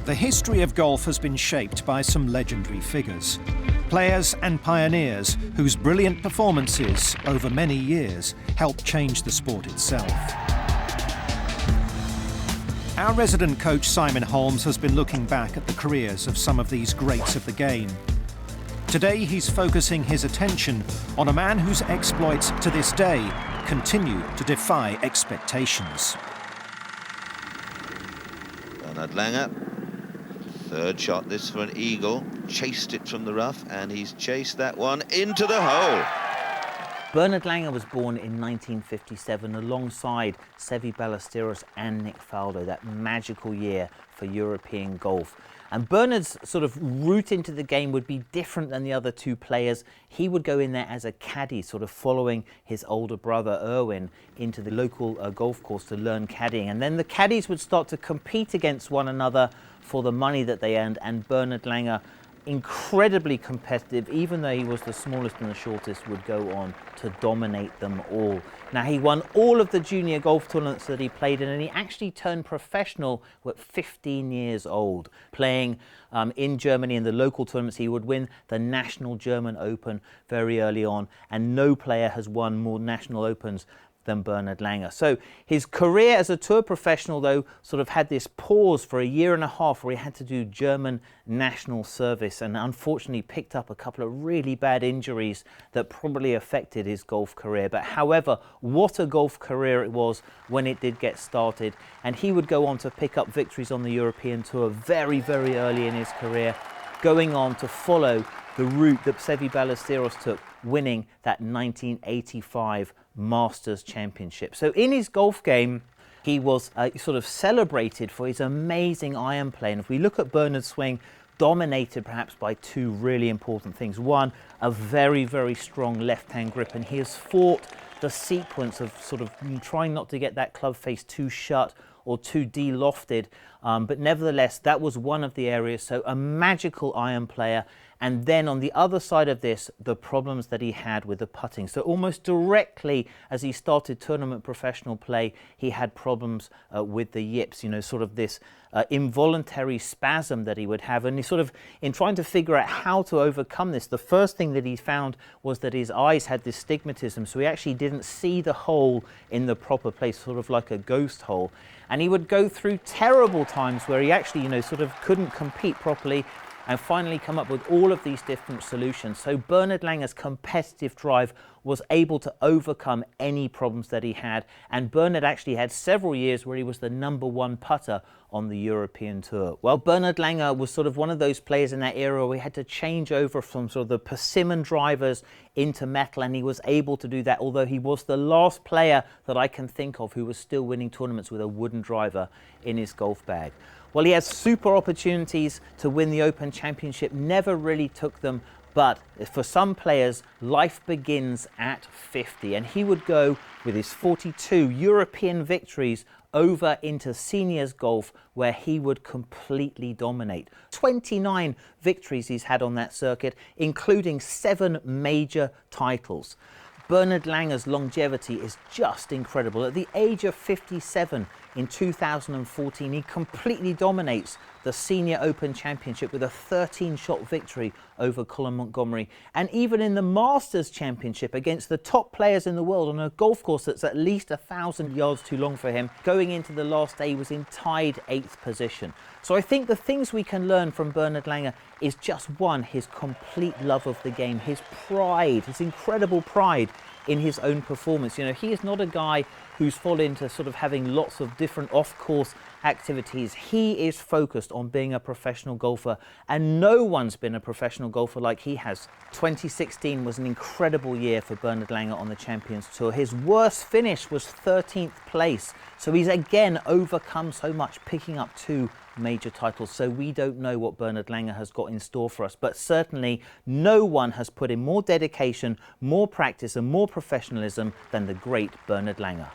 The history of golf has been shaped by some legendary figures. Players and pioneers whose brilliant performances over many years helped change the sport itself. Our resident coach Simon Holmes has been looking back at the careers of some of these greats of the game. Today he's focusing his attention on a man whose exploits to this day continue to defy expectations. Bernhard Langer, third shot, this for an eagle, chased it from the rough, and he's chased that one into the hole. Bernhard Langer was born in 1957 alongside Seve Ballesteros and Nick Faldo, that magical year for European golf. And Bernhard's sort of route into the game would be different than the other two players. He would go in there as a caddy, sort of following his older brother Erwin into the local golf course to learn caddying. And then the caddies would start to compete against one another for the money that they earned, and Bernhard Langer, incredibly competitive, even though he was the smallest and the shortest, would go on to dominate them all. Now, he won all of the junior golf tournaments that he played in, and he actually turned professional at 15 years old. Playing in Germany in the local tournaments, he would win the National German Open very early on, and no player has won more National Opens than Bernhard Langer. So his career as a tour professional, though, sort of had this pause for a year and a half where he had to do German national service, and unfortunately picked up a couple of really bad injuries that probably affected his golf career. But however, what a golf career it was when it did get started, and he would go on to pick up victories on the European Tour very, very early in his career, going on to follow the route that Seve Ballesteros took, winning that 1985 Masters Championship. So in his golf game, he was sort of celebrated for his amazing iron play. And if we look at Bernhard's swing, dominated perhaps by two really important things. One, a very, very strong left-hand grip, and he has fought the sequence of sort of trying not to get that club face too shut or too de-lofted, but nevertheless, that was one of the areas. So a magical iron player. And then on the other side of this, the problems that he had with the putting. So almost directly as he started tournament professional play, he had problems with the yips, you know, sort of this involuntary spasm that he would have. And he sort of, in trying to figure out how to overcome this, the first thing that he found was that his eyes had this stigmatism. So he actually didn't see the hole in the proper place, sort of like a ghost hole. And he would go through terrible times where he actually, you know, sort of couldn't compete properly, and finally come up with all of these different solutions. So Bernhard Langer's competitive drive was able to overcome any problems that he had, and Bernhard actually had several years where he was the #1 putter on the European Tour. Well, Bernhard Langer was sort of one of those players in that era where he had to change over from sort of the persimmon drivers into metal, and he was able to do that, although he was the last player that I can think of who was still winning tournaments with a wooden driver in his golf bag. Well, he has super opportunities to win the Open Championship, never really took them, but for some players, life begins at 50, and he would go with his 42 European victories over into seniors golf, where he would completely dominate. 29 victories he's had on that circuit, including 7 major titles. Bernhard Langer's longevity is just incredible. At the age of 57 in 2014, he completely dominates the Senior Open Championship with a 13-shot victory over Colin Montgomery. And even in the Masters Championship against the top players in the world on a golf course that's at least 1,000 yards too long for him, going into the last day, he was in tied 8th position. So I think the things we can learn from Bernhard Langer is just one, his complete love of the game, his pride, his incredible pride in his own performance. You know, he is not a guy who's fallen into sort of having lots of different off-course activities. He is focused on being a professional golfer, and no one's been a professional golfer like he has. 2016 was an incredible year for Bernhard Langer on the Champions Tour. His worst finish was 13th place, so he's again overcome so much, picking up 2 major titles. So we don't know what Bernhard Langer has got in store for us, but certainly no one has put in more dedication, more practice and more professionalism than the great Bernhard Langer.